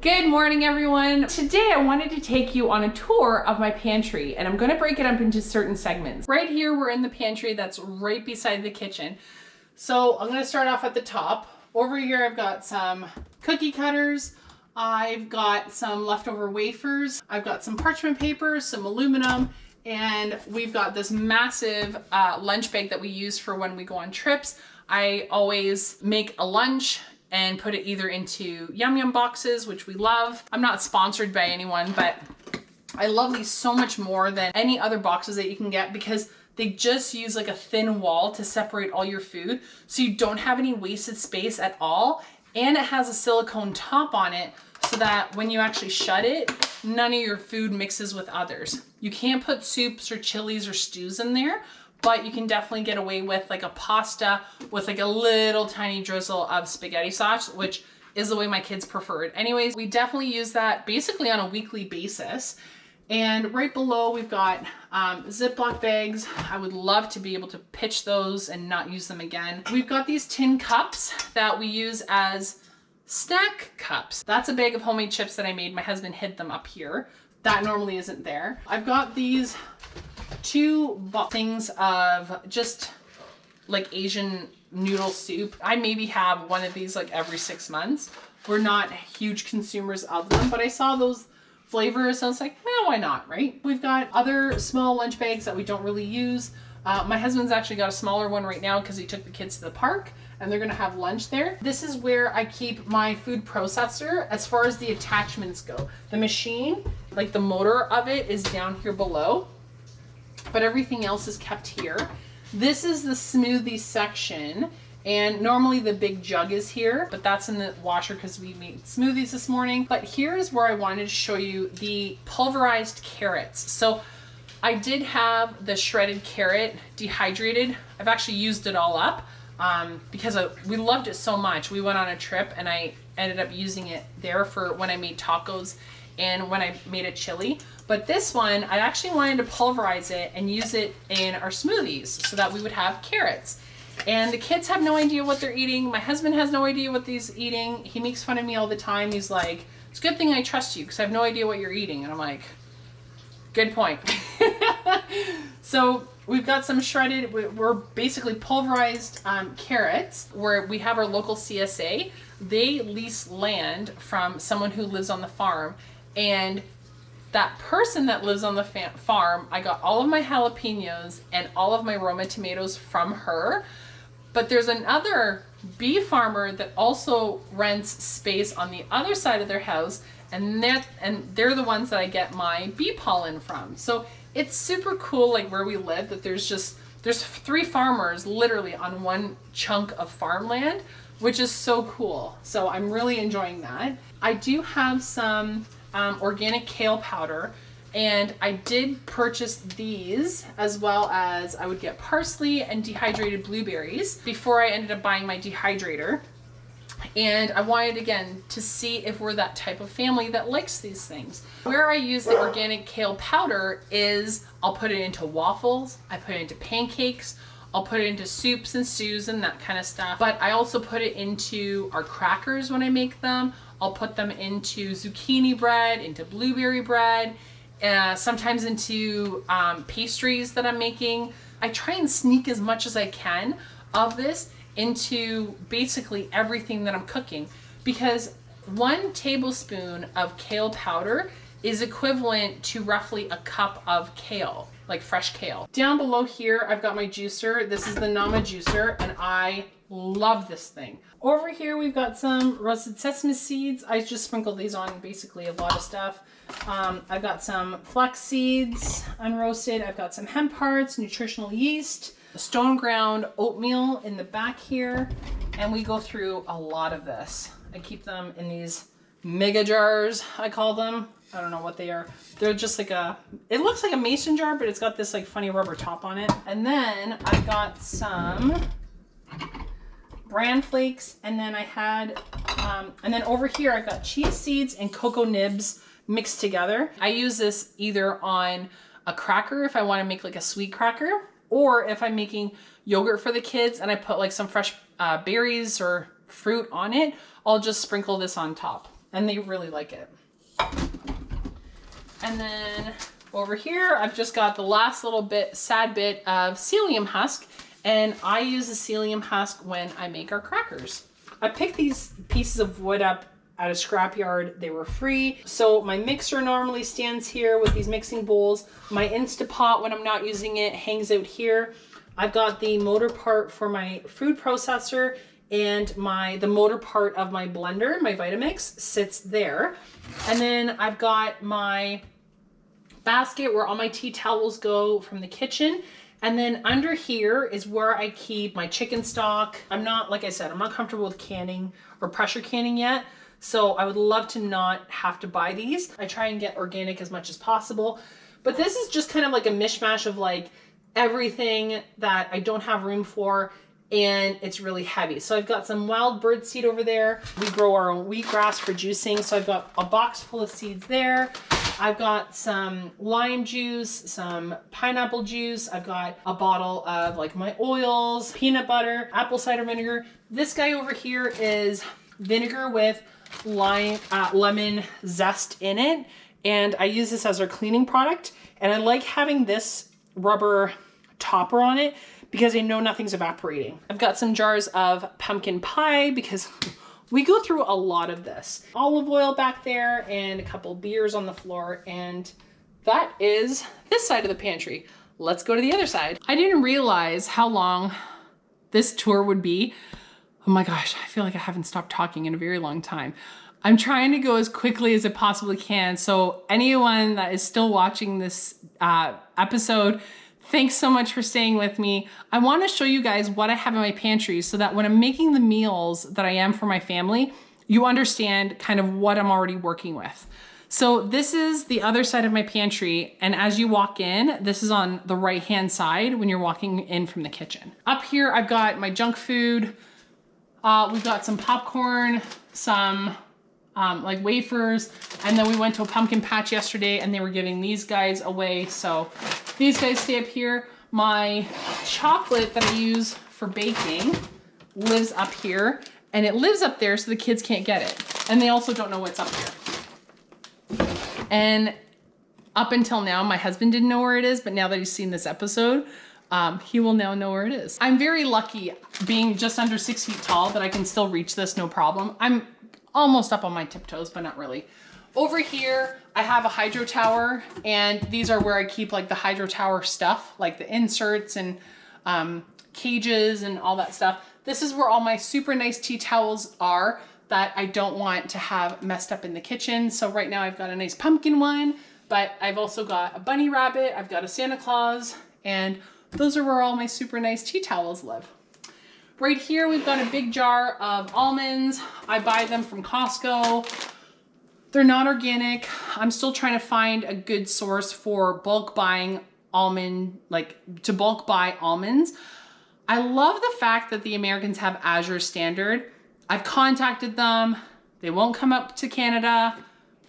Good morning, everyone. Today I wanted to take you on a tour of my pantry, and I'm gonna break it up into certain segments. Right here, we're in the pantry that's right beside the kitchen. So I'm gonna start off at the top. Over here, I've got some cookie cutters. I've got some leftover wafers. I've got some parchment paper, some aluminum, and we've got this massive lunch bag that we use for when we go on trips. I always make a lunch and put it either into Yum Yum boxes, which we love. I'm not sponsored by anyone, but I love these so much more than any other boxes that you can get because they just use like a thin wall to separate all your food. So you don't have any wasted space at all. And it has a silicone top on it so that when you actually shut it, none of your food mixes with others. You can't put soups or chilies or stews in there, but you can definitely get away with like a pasta with like a little tiny drizzle of spaghetti sauce, which is the way my kids prefer it. Anyways, we definitely use that basically on a weekly basis. And right below we've got Ziploc bags. I would love to be able to pitch those and not use them again. We've got these tin cups that we use as snack cups. That's a bag of homemade chips that I made. My husband hid them up here. That normally isn't there. I've got these two things of just like Asian noodle soup. I maybe have one of these like every 6 months. We're not huge consumers of them, but I saw those flavors and I was like, well, why not, right? We've got other small lunch bags that we don't really use. My husband's actually got a smaller one right now because he took the kids to the park and they're gonna have lunch there. This is where I keep my food processor as far as the attachments go. The machine, like the motor of it, is down here below, but everything else is kept here. This is the smoothie section, and normally the big jug is here, but that's in the washer because we made smoothies this morning. But here's where I wanted to show you the pulverized carrots. So I did have the shredded carrot dehydrated. I've actually used it all up because we loved it so much. We went on a trip and I ended up using it there for when I made tacos and when I made a chili. But this one, I actually wanted to pulverize it and use it in our smoothies so that we would have carrots. And the kids have no idea what they're eating. My husband has no idea what he's eating. He makes fun of me all the time. He's like, it's a good thing I trust you because I have no idea what you're eating. And I'm like, good point. So we've got some shredded, we're basically pulverized carrots where we have our local CSA. They lease land from someone who lives on the farm, and that person that lives on the farm, I got all of my jalapenos and all of my Roma tomatoes from her. But there's another bee farmer that also rents space on the other side of their house, and they're the ones that I get my bee pollen from. So it's super cool, like where we live, that there's 3 farmers literally on one chunk of farmland, which is so cool. So I'm really enjoying that. I do have some organic kale powder, and I did purchase these, as well as I would get parsley and dehydrated blueberries before I ended up buying my dehydrator. And I wanted, again, to see if we're that type of family that likes these things. Where I use the organic kale powder is I'll put it into waffles, I put it into pancakes, I'll put it into soups and stews and that kind of stuff. But I also put it into our crackers when I make them. I'll put them into zucchini bread, into blueberry bread, sometimes into pastries that I'm making. I try and sneak as much as I can of this into basically everything that I'm cooking, because 1 tablespoon of kale powder is equivalent to roughly a cup of kale, like fresh kale. Down below here, I've got my juicer. This is the Nama juicer, and I love this thing. Over here, we've got some roasted sesame seeds. I just sprinkled these on basically a lot of stuff. I've got some flax seeds, unroasted. I've got some hemp hearts, nutritional yeast, stone ground oatmeal in the back here. And we go through a lot of this. I keep them in these mega jars, I call them. I don't know what they are. They're just like it looks like a mason jar, but it's got this like funny rubber top on it. And then I've got some bran flakes, and then I had, and then over here I've got chia seeds and cocoa nibs mixed together. I use this either on a cracker if I want to make like a sweet cracker, or if I'm making yogurt for the kids and I put like some fresh berries or fruit on it, I'll just sprinkle this on top. and they really like it. And then over here, I've just got the last little bit, sad bit of psyllium husk, and I use the psyllium husk when I make our crackers. I picked these pieces of wood up at a scrapyard. They were free. So my mixer normally stands here with these mixing bowls. My Instapot, when I'm not using it, hangs out here. I've got the motor part for my food processor, and the motor part of my blender, my Vitamix, sits there. And then I've got my basket where all my tea towels go from the kitchen. And then under here is where I keep my chicken stock. I'm not, like I said, I'm not comfortable with canning or pressure canning yet. So I would love to not have to buy these. I try and get organic as much as possible. But this is just kind of like a mishmash of like everything that I don't have room for, and it's really heavy. So I've got some wild bird seed over there. We grow our own wheatgrass for juicing. So I've got a box full of seeds there. I've got some lime juice, some pineapple juice. I've got a bottle of like my oils, peanut butter, apple cider vinegar. This guy over here is vinegar with lemon zest in it. And I use this as our cleaning product. And I like having this rubber topper on it because I know nothing's evaporating. I've got some jars of pumpkin pie because we go through a lot of this. Olive oil back there and a couple beers on the floor. And that is this side of the pantry. Let's go to the other side. I didn't realize how long this tour would be. Oh my gosh, I feel like I haven't stopped talking in a very long time. I'm trying to go as quickly as I possibly can. So anyone that is still watching this episode, thanks so much for staying with me. I want to show you guys what I have in my pantry so that when I'm making the meals that I am for my family, you understand kind of what I'm already working with. So this is the other side of my pantry. And as you walk in, this is on the right-hand side when you're walking in from the kitchen. Up here, I've got my junk food. We've got some popcorn, some like wafers, and then we went to a pumpkin patch yesterday and they were giving these guys away. So these guys stay up here. My chocolate that I use for baking lives up here, and it lives up there so the kids can't get it. And they also don't know what's up here. And up until now, my husband didn't know where it is, but now that he's seen this episode, he will now know where it is. I'm very lucky being just under 6 feet tall that I can still reach this no problem. I'm almost up on my tiptoes, but not really. Over here, I have a hydro tower, and these are where I keep like the hydro tower stuff, like the inserts and cages and all that stuff. This is where all my super nice tea towels are that I don't want to have messed up in the kitchen. So right now I've got a nice pumpkin one, but I've also got a bunny rabbit, I've got a Santa Claus, and those are where all my super nice tea towels live. Right here, we've got a big jar of almonds. I buy them from Costco. They're not organic. I'm still trying to find a good source for bulk buying to bulk buy almonds. I love the fact that the Americans have Azure Standard. I've contacted them. They won't come up to Canada.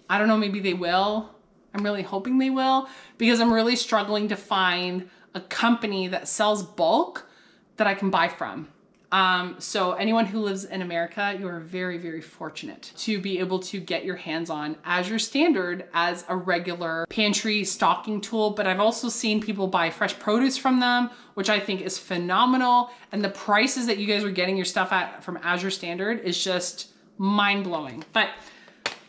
I don't know, maybe they will. I'm really hoping they will, because I'm really struggling to find a company that sells bulk that I can buy from. So anyone who lives in America, you are very, very fortunate to be able to get your hands on Azure Standard as a regular pantry stocking tool. But I've also seen people buy fresh produce from them, which I think is phenomenal. And the prices that you guys are getting your stuff at from Azure Standard is just mind blowing. But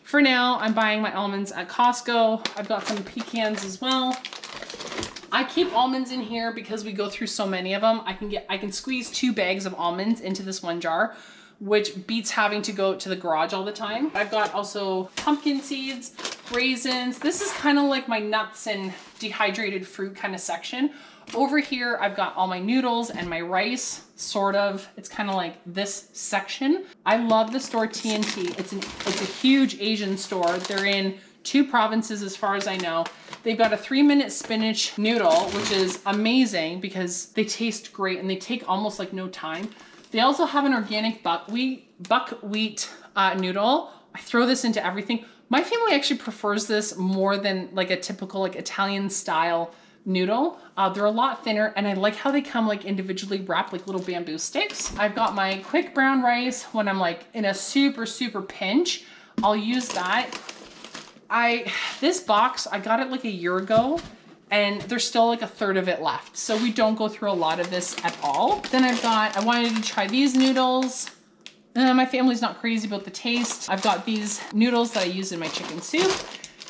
for now, I'm buying my almonds at Costco. I've got some pecans as well. I keep almonds in here because we go through so many of them. I can squeeze 2 bags of almonds into this one jar, which beats having to go to the garage all the time. I've got also pumpkin seeds, raisins. This is kind of like my nuts and dehydrated fruit kind of section. Over here, I've got all my noodles and my rice, sort of. It's kind of like this section. I love the store TNT. It's a huge Asian store. They're in 2 provinces as far as I know. They've got a 3-minute spinach noodle, which is amazing because they taste great and they take almost like no time. They also have an organic buckwheat noodle. I throw this into everything. My family actually prefers this more than like a typical like Italian style noodle. They're a lot thinner, and I like how they come like individually wrapped like little bamboo sticks. I've got my quick brown rice when I'm like in a super, super pinch. I'll use that. This box, I got it like a year ago, and there's still like a third of it left. So we don't go through a lot of this at all. Then I wanted to try these noodles. My family's not crazy about the taste. I've got these noodles that I use in my chicken soup.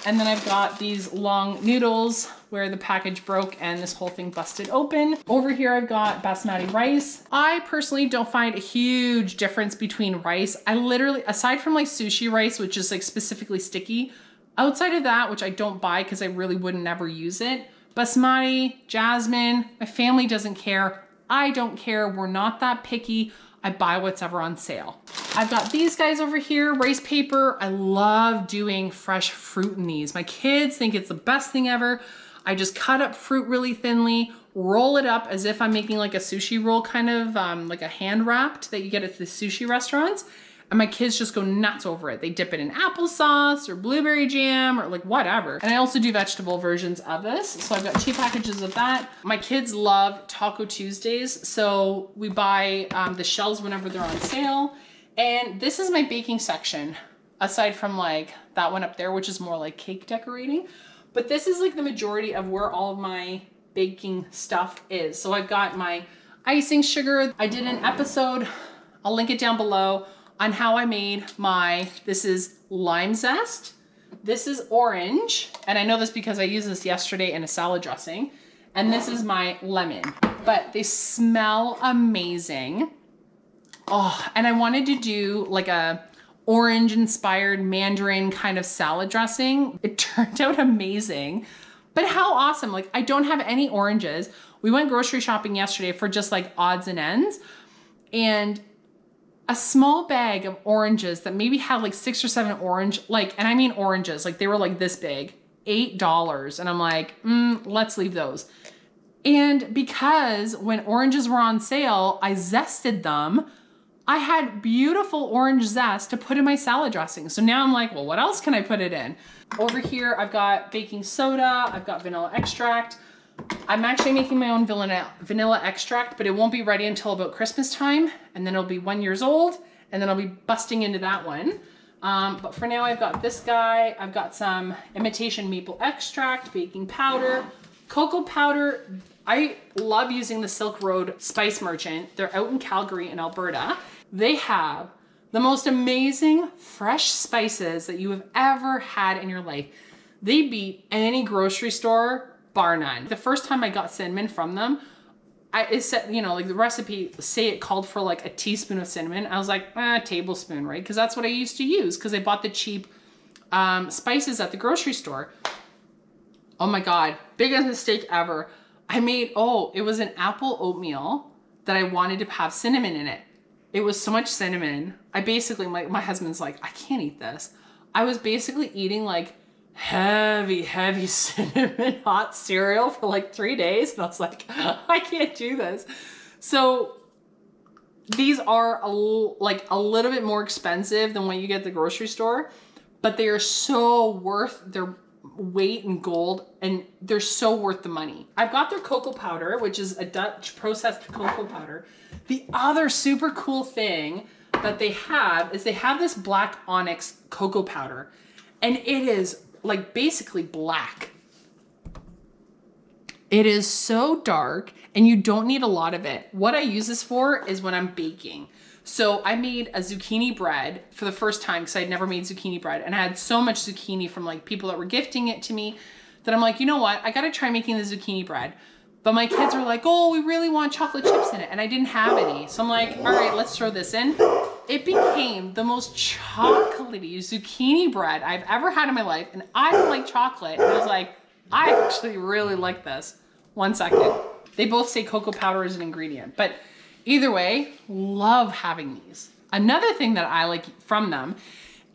And then I've got these long noodles where the package broke and this whole thing busted open. Over here, I've got basmati rice. I personally don't find a huge difference between rice. I literally, aside from like sushi rice, which is like specifically sticky, outside of that, which I don't buy because I really wouldn't ever use it, basmati, jasmine, my family doesn't care. I don't care. We're not that picky. I buy what's ever on sale. I've got these guys over here, rice paper. I love doing fresh fruit in these. My kids think it's the best thing ever. I just cut up fruit really thinly, roll it up as if I'm making like a sushi roll, kind of like a hand wrapped that you get at the sushi restaurants. And my kids just go nuts over it. They dip it in applesauce or blueberry jam or like whatever. And I also do vegetable versions of this. So I've got 2 packages of that. My kids love Taco Tuesdays. So we buy the shells whenever they're on sale. And this is my baking section, aside from like that one up there, which is more like cake decorating. But this is like the majority of where all of my baking stuff is. So I've got my icing sugar. I did an episode, I'll link it down below, on how I made this is lime zest, this is orange, and I know this because I used this yesterday in a salad dressing, and this is my lemon, but they smell amazing. Oh, and I wanted to do like a orange inspired mandarin kind of salad dressing. It turned out amazing, but how awesome. Like I don't have any oranges. We went grocery shopping yesterday for just like odds and ends, and a small bag of oranges that maybe had like 6 or 7 orange, like, and I mean oranges, like they were like this big, $8. And I'm like, let's leave those. And because when oranges were on sale, I zested them. I had beautiful orange zest to put in my salad dressing. So now I'm like, well, what else can I put it in? Over here, I've got baking soda. I've got vanilla extract. I'm actually making my own vanilla extract, but it won't be ready until about Christmas time. And then it'll be 1 year old. And then I'll be busting into that one. But for now, I've got this guy. I've got some imitation maple extract, baking powder, cocoa powder. I love using the Silk Road Spice Merchant. They're out in Calgary in Alberta. They have the most amazing fresh spices that you have ever had in your life. They beat any grocery store, bar none. The first time I got cinnamon from them, it said, you know, like the recipe say it called for like a teaspoon of cinnamon. I was like, a tablespoon, right? Because that's what I used to use because I bought the cheap spices at the grocery store. Oh my God, biggest mistake ever. I made, it was an apple oatmeal that I wanted to have cinnamon in it. It was so much cinnamon. I basically, my husband's like, I can't eat this. I was basically eating like heavy cinnamon hot cereal for like 3 days. And I was like, I can't do this. So these are a little bit more expensive than what you get at the grocery store, but they are so worth their weight in gold and they're so worth the money. I've got their cocoa powder, which is a Dutch processed cocoa powder. The other super cool thing that they have is they have this black onyx cocoa powder, and it is like basically black. It is so dark and you don't need a lot of it. What I use this for is when I'm baking. So I made a zucchini bread for the first time because I'd never made zucchini bread, and I had so much zucchini from like people that were gifting it to me that I'm like, you know what? I got to try making the zucchini bread. But my kids were like, oh, we really want chocolate chips in it. And I didn't have any. So I'm like, all right, let's throw this in. It became the most chocolatey zucchini bread I've ever had in my life. And I don't like chocolate. And I was like, I actually really like this. 1 second. They both say cocoa powder is an ingredient. But either way, love having these. Another thing that I like from them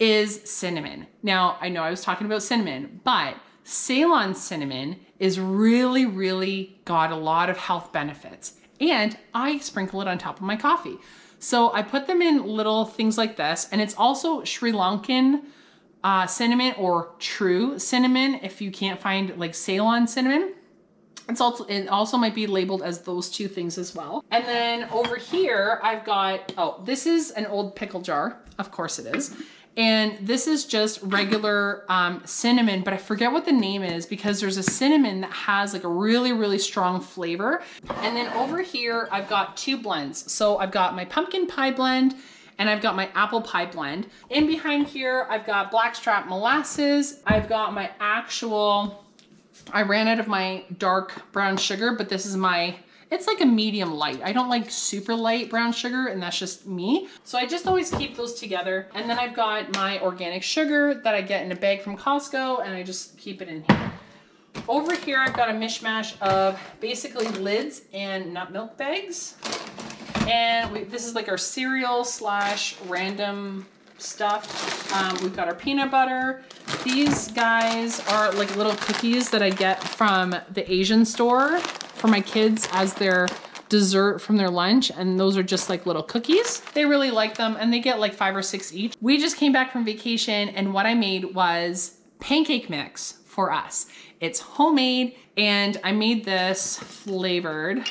is cinnamon. Now, I know I was talking about cinnamon, but Ceylon cinnamon is really got a lot of health benefits, and I sprinkle it on top of my coffee. So I put them in little things like this, and it's also Sri Lankan cinnamon or true cinnamon if you can't find like Ceylon cinnamon. It also might be labeled as those two things as well. And then over here I've got, this is an old pickle jar, of course it is. And this is just regular cinnamon, but I forget what the name is because there's a cinnamon that has like a really, really strong flavor. And then over here, I've got 2 blends. So I've got my pumpkin pie blend and I've got my apple pie blend. In behind here, I've got blackstrap molasses. I've got my actual, I ran out of my dark brown sugar, but this is my, it's like a medium light. I don't like super light brown sugar, and that's just me. So I just always keep those together. And then I've got my organic sugar that I get in a bag from Costco, and I just keep it in here. Over here, I've got a mishmash of basically lids and nut milk bags. And this is like our cereal / random stuff. We've got our peanut butter. These guys are like little cookies that I get from the Asian store for my kids as their dessert from their lunch, and those are just like little cookies. They really like them, and they get like 5 or 6 each. We just came back from vacation, and what I made was pancake mix for us. It's homemade, and I made this flavored.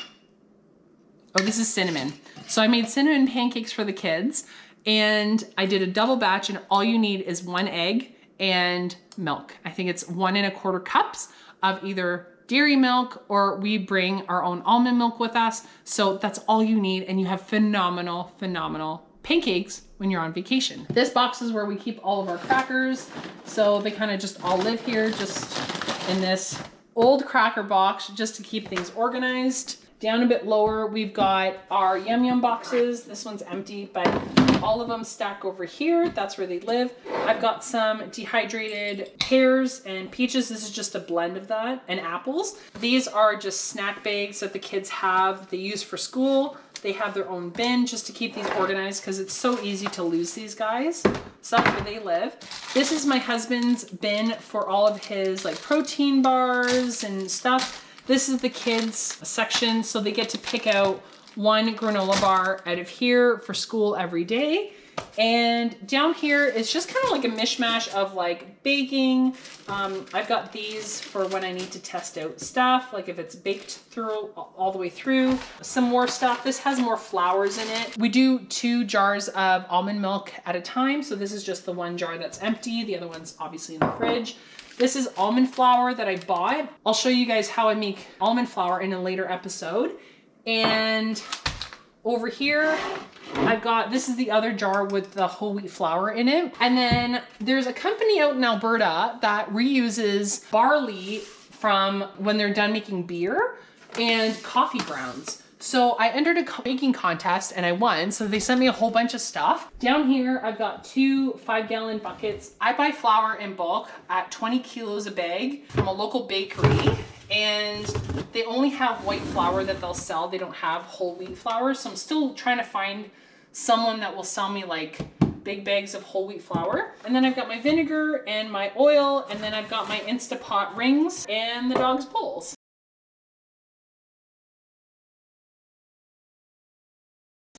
Oh, this is cinnamon. So I made cinnamon pancakes for the kids, and I did a double batch, and all you need is 1 egg and milk. I think it's 1 1/4 cups of either dairy milk, or we bring our own almond milk with us. So that's all you need, and you have phenomenal, phenomenal pancakes when you're on vacation. This box is where we keep all of our crackers. So they kind of just all live here, just in this old cracker box, just to keep things organized. Down a bit lower, we've got our Yum Yum boxes. This one's empty, but all of them stack over here. That's where they live. I've got some dehydrated pears and peaches. This is just a blend of that, and apples. These are just snack bags that the kids have. They use for school. They have their own bin just to keep these organized because it's so easy to lose these guys. So that's where they live. This is my husband's bin for all of his like protein bars and stuff. This is the kids section, so they get to pick out 1 granola bar out of here for school every day. And down here, it's just kind of like a mishmash of like baking. I've got these for when I need to test out stuff, like if it's baked through all the way through. Some more stuff. This has more flours in it. We do 2 jars of almond milk at a time. So this is just the 1 jar that's empty. The other one's obviously in the fridge. This is almond flour that I bought. I'll show you guys how I make almond flour in a later episode. And over here, I've got, this is the other jar with the whole wheat flour in it. And then there's a company out in Alberta that reuses barley from when they're done making beer and coffee grounds. So I entered a baking contest and I won. So they sent me a whole bunch of stuff. Down here, I've got 2 5-gallon buckets. I buy flour in bulk at 20 kilos a bag from a local bakery. And they only have white flour that they'll sell. They don't have whole wheat flour. So I'm still trying to find someone that will sell me like big bags of whole wheat flour. And then I've got my vinegar and my oil, and then I've got my Instapot rings and the dog's bowls.